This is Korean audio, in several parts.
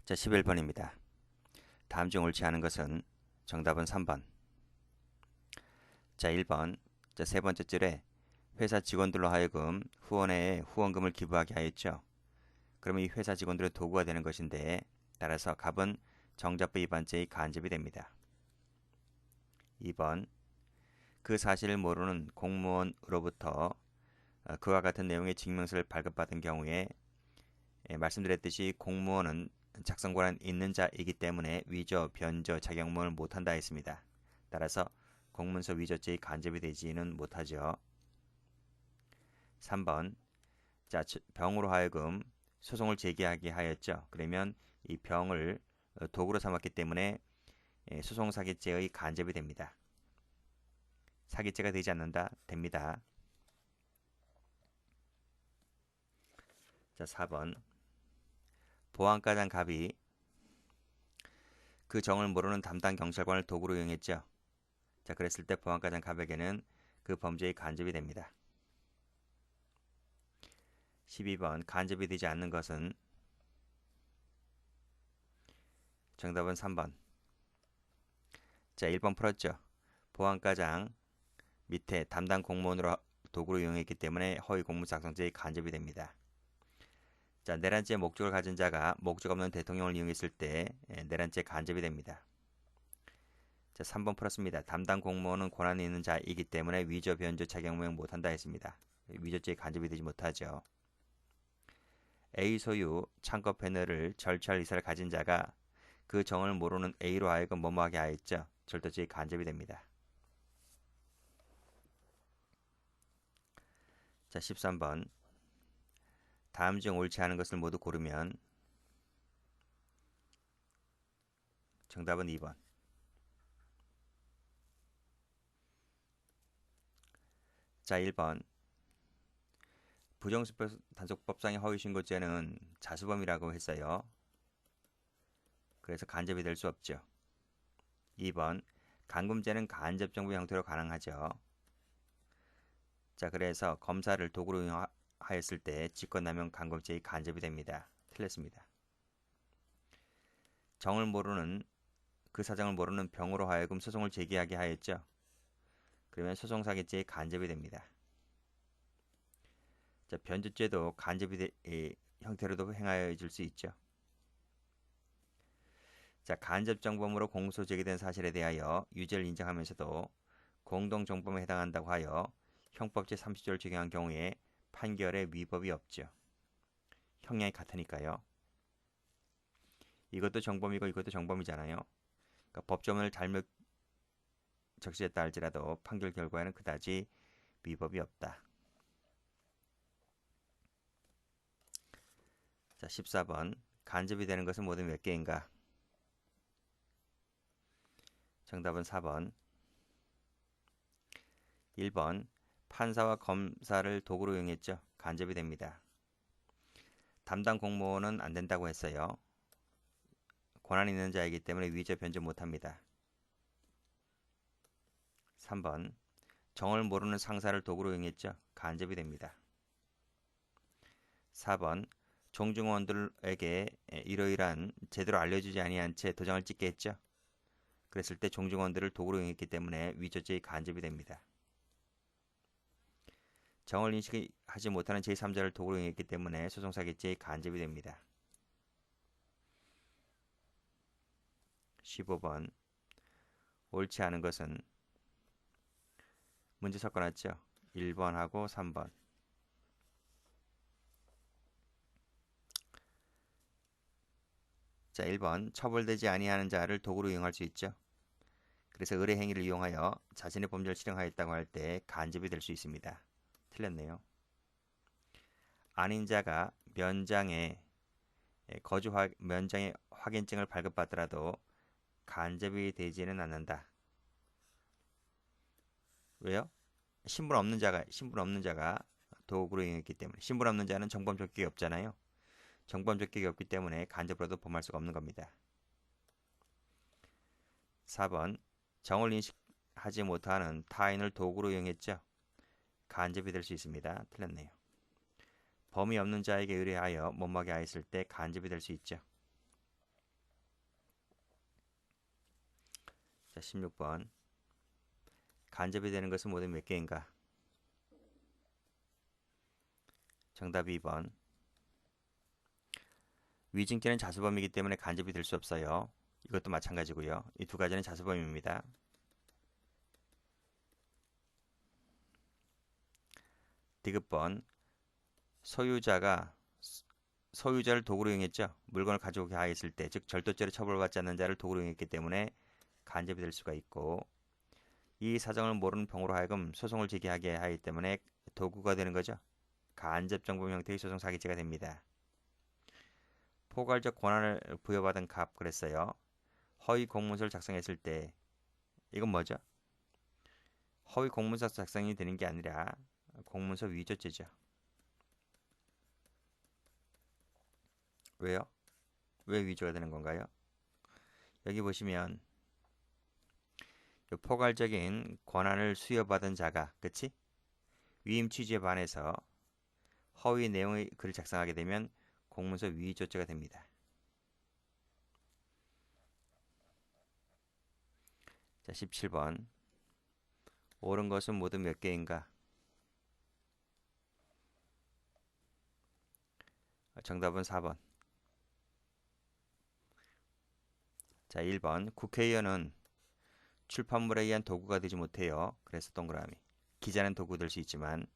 자, 11번입니다. 다음 중 옳지 않은 것은 정답은 3번. 자, 1번. 자, 세 번째 줄에 회사 직원들로 하여금 후원회에 후원금을 기부하게 하였죠. 그러면 이 회사 직원들의 도구가 되는 것인데 따라서 갑은 정자법 위반죄의 간접이 됩니다. 2번. 그 사실을 모르는 공무원으로부터 그와 같은 내용의 증명서를 발급받은 경우에 말씀드렸듯이 공무원은 작성 권한 있는 자이기 때문에 위조, 변조, 자격문을 못한다 했습니다. 따라서 공문서 위조죄의 간접이 되지는 못하죠. 3번. 자, 병으로 하여금 소송을 제기하게 하였죠. 그러면 이 병을 도구로 삼았기 때문에 소송사기죄의 간접이 됩니다. 사기죄가 되지 않는다. 됩니다. 자, 4번. 보안과장 갑이 그 정을 모르는 담당 경찰관을 도구로 이용했죠. 자, 그랬을 때 보안과장 갑에게는 그 범죄의 간접이 됩니다. 12번. 간접이 되지 않는 것은 정답은 3번. 자, 1번 풀었죠. 보안과장 밑에 담당 공무원으로 도구로 이용했기 때문에 허위 공문 작성죄의 간접이 됩니다. 자, 내란죄 목적을 가진 자가 목적 없는 대통령을 이용했을 때 내란죄 간접이 됩니다. 자, 3번 풀었습니다. 담당 공무원은 권한이 있는 자이기 때문에 위조, 변조, 자격무용 못한다 했습니다. 위조죄의 간접이 되지 못하죠. A 소유 창고 패널을 절취할 의사를 가진 자가 그 정을 모르는 A로 하여금 뭐뭐하게 하였죠. 절도죄의 간접이 됩니다. 자, 13번. 다음 중 옳지 않은 것을 모두 고르면 정답은 2번. 자, 1번. 부정수표 단속법상의 허위신고죄는 자수범이라고 했어요. 그래서 간접이 될 수 없죠. 2번. 감금죄는 간접정보 형태로 가능하죠. 자, 그래서 검사를 도구로 이용하였을 때 직권남용 감금죄의 간접이 됩니다. 틀렸습니다. 정을 모르는 그 사정을 모르는 병으로 하여금 소송을 제기하게 하였죠. 그러면 소송사기죄의 간접이 됩니다. 자, 변조죄도 간접이 형태로도 행하여질 수 있죠. 자, 간접정범으로 공소 제기된 사실에 대하여 유죄를 인정하면서도 공동정범에 해당한다고 하여 형법 제30조를 적용한 경우에 판결에 위법이 없죠. 형량이 같으니까요. 이것도 정범이고 이것도 정범이잖아요. 그러니까 법조문을 잘못 적시했다 할지라도 판결 결과에는 그다지 위법이 없다. 자, 14번. 간접이 되는 것은 모두 몇 개인가? 정답은 4번. 1번. 판사와 검사를 도구로 이용했죠. 간접이 됩니다. 담당 공무원은 안 된다고 했어요. 권한 있는 자이기 때문에 위조 변조 못합니다. 3번. 정을 모르는 상사를 도구로 이용했죠. 간접이 됩니다. 4번. 종중원들에게 이러이러한 제대로 알려주지 아니한 채 도장을 찍게 했죠. 그랬을 때 종중원들을 도구로 이용했기 때문에 위조죄의 간접이 됩니다. 정을 인식하지 못하는 제3자를 도구로 이용했기 때문에 소송사기죄의 간접이 됩니다. 15번. 옳지 않은 것은 문제 섞어놨죠. 1번하고 3번. 자, 1번. 처벌되지 아니하는 자를 도구로 이용할 수 있죠. 그래서 의뢰 행위를 이용하여 자신의 범죄를 실행하였다고 할 때 간접이 될 수 있습니다. 틀렸네요. 아닌 자가 면장의 면장의 확인증을 발급받더라도 간접이 되지는 않는다. 왜요? 신분 없는 자가 도구로 이용했기 때문에. 신분 없는 자는 정범 적격이 없잖아요. 정범 적격이 없기 때문에 간접으로도 범할 수가 없는 겁니다. 4번. 정을 인식하지 못하는 타인을 도구로 이용했죠. 간접이 될 수 있습니다. 틀렸네요. 범위 없는 자에게 의뢰하여 못마게 하였을 때 간접이 될 수 있죠. 자, 16번. 간접이 되는 것은 모두 몇 개인가? 정답 2번. 위증죄는 자수범이기 때문에 간접이 될 수 없어요. 이것도 마찬가지고요. 이 두 가지는 자수범입니다. 디귿번. 소유자를 도구로 이용했죠. 물건을 가지고 하였을 때, 즉 절도죄로 처벌받지 않는 자를 도구로 이용했기 때문에 간접이 될 수가 있고, 이 사정을 모르는 병으로 하여금 소송을 제기하게 하기 때문에 도구가 되는 거죠. 간접정범 형태의 소송 사기죄가 됩니다. 포괄적 권한을 부여받은 갑 그랬어요. 허위 공문서를 작성했을 때 이건 뭐죠? 허위 공문서 작성이 되는 게 아니라 공문서 위조죄죠. 왜요? 왜 위조가 되는 건가요? 여기 보시면 포괄적인 권한을 수여받은 자가, 그치? 위임 취지에 반해서 허위 내용의 글을 작성하게 되면 공문서 위조죄가 됩니다. 자, 17번. 옳은 것은 모두 몇 개인가? 정답은 4번. 자, 1번. 국회의원은 출판물에 의한 도구가 되지 못해요. 그래서 동그라미. 기자는 도구 될 수 있지만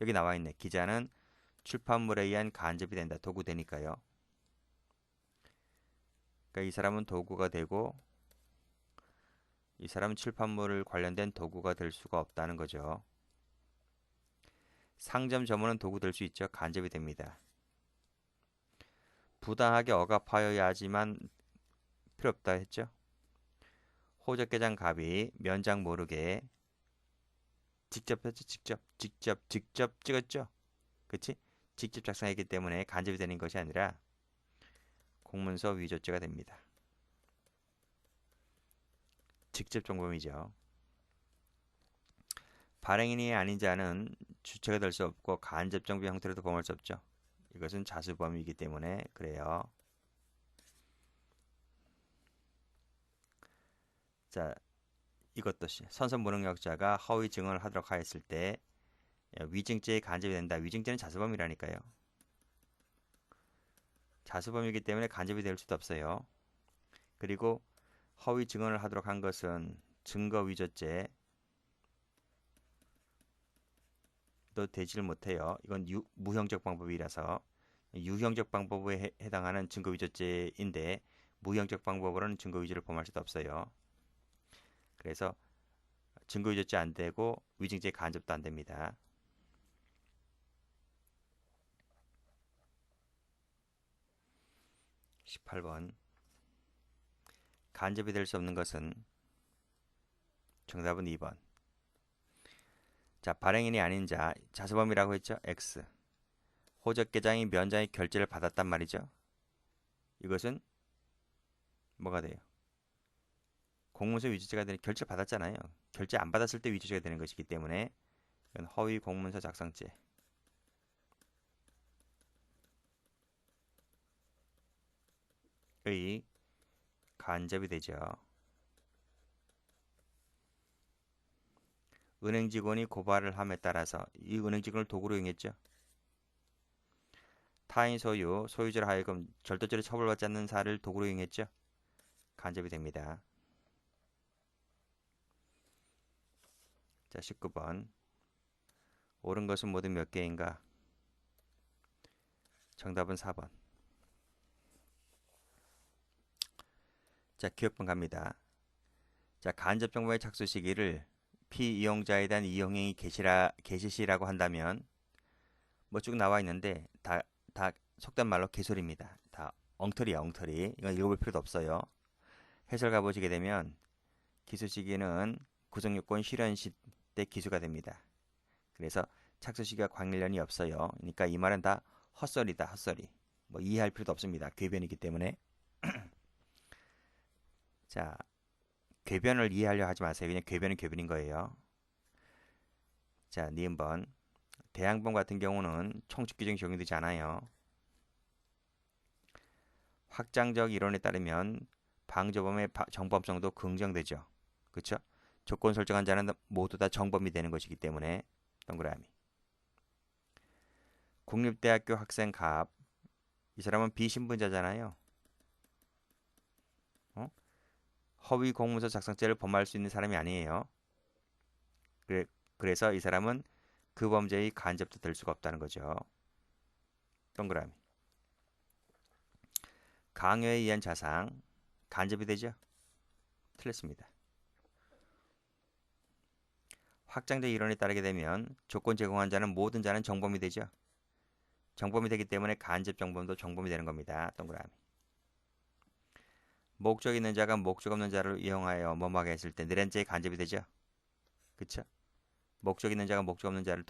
여기 나와 있네. 기자는 출판물에 의한 간접이 된다. 도구 되니까요. 그러니까 이 사람은 도구가 되고 이 사람은 출판물 관련된 도구가 될 수가 없다는 거죠. 상점 점원은 도구 될 수 있죠. 간접이 됩니다. 부당하게 억압하여야 하지만 필요 없다 했죠. 호적개장 갑이 면장 모르게 직접 했죠. 직접 찍었죠. 그치? 직접 작성했기 때문에 간접이 되는 것이 아니라 공문서 위조죄가 됩니다. 직접 정범이죠. 발행인이 아닌 자는 주체가 될 수 없고 간접 정범 형태로도 범할 수 없죠. 이것은 자수범이기 때문에 그래요. 자, 이것도 선선 무능력자가 허위 증언을 하도록 하였을 때 위증죄에 간접이 된다. 위증죄는 자수범이라니까요. 자수범이기 때문에 간접이 될 수도 없어요. 그리고 허위 증언을 하도록 한 것은 증거 위조죄 도 되지를 못해요. 이건 무형적 방법이라서 유형적 방법에 해당하는 증거 위조죄인데 무형적 방법으로는 증거 위조를 범할 수도 없어요. 그래서 증거 위조죄 안 되고 위증죄 간접도 안 됩니다. (18번) 간접이 될 수 없는 것은 정답은 2번. 자, 발행인이 아닌 자, 자수범이라고 했죠? X. 호적개장이 면장의 결제를 받았단 말이죠. 이것은 뭐가 돼요? 공문서 위조죄가 되는 결제를 받았잖아요. 결제 안 받았을 때 위조죄가 되는 것이기 때문에 이건 허위 공문서 작성죄의 간접이 되죠. 은행 직원이 고발을 함에 따라서 이 은행 직원을 도구로 이용했죠. 타인 소유자로 하여금 절도죄로 처벌받지 않는 사를 도구로 이용했죠. 간접이 됩니다. 자, 19번. 옳은 것은 모두 몇 개인가? 정답은 4번. 자, 기억번 갑니다. 자, 간접 정보의 착수 시기를 피이용자에 대한 이용행위 개시시라고 한다면 뭐 쭉 나와 있는데 다 속된 말로 개소리입니다. 다 엉터리야, 엉터리. 이건 읽어볼 필요도 없어요. 해설 가보시게 되면 기수 시기는 구성요건 실현 시 때 기수가 됩니다. 그래서 착수 시기가 관련이 없어요. 그러니까 이 말은 다 헛소리다, 헛소리. 뭐 이해할 필요도 없습니다. 궤변이기 때문에. 자, 궤변을 이해하려 하지 마세요. 그냥 궤변은 궤변인 거예요. 자, 니은번. 대항범 같은 경우는 총칙 규정이 적용되지 않아요. 확장적 이론에 따르면 방조범의 정범성도 긍정되죠. 그쵸? 조건 설정한 자는 모두 다 정범이 되는 것이기 때문에 동그라미. 국립대학교 학생 갑. 이 사람은 비신분자잖아요. 어? 허위 공문서 작성죄를 범할 수 있는 사람이 아니에요. 그래, 그래서 이 사람은 그 범죄의 간접도 될 수가 없다는 거죠. 동그라미. 강요에 의한 자상. 간접이 되죠? 틀렸습니다. 확장적 이론에 따르게 되면 조건 제공한 자는 모든 자는 정범이 되죠. 정범이 되기 때문에 간접 정범도 정범이 되는 겁니다. 동그라미. 목적 있는 자가 목적 없는 자를 이용하여 뭐뭐하게 했을 때 내란죄의 간접이 되죠. 그쵸? 목적 있는 자가 목적 없는 자를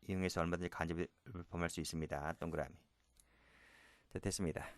이용해서 얼마든지 간접을 범할 수 있습니다. 동그라미. 자, 됐습니다.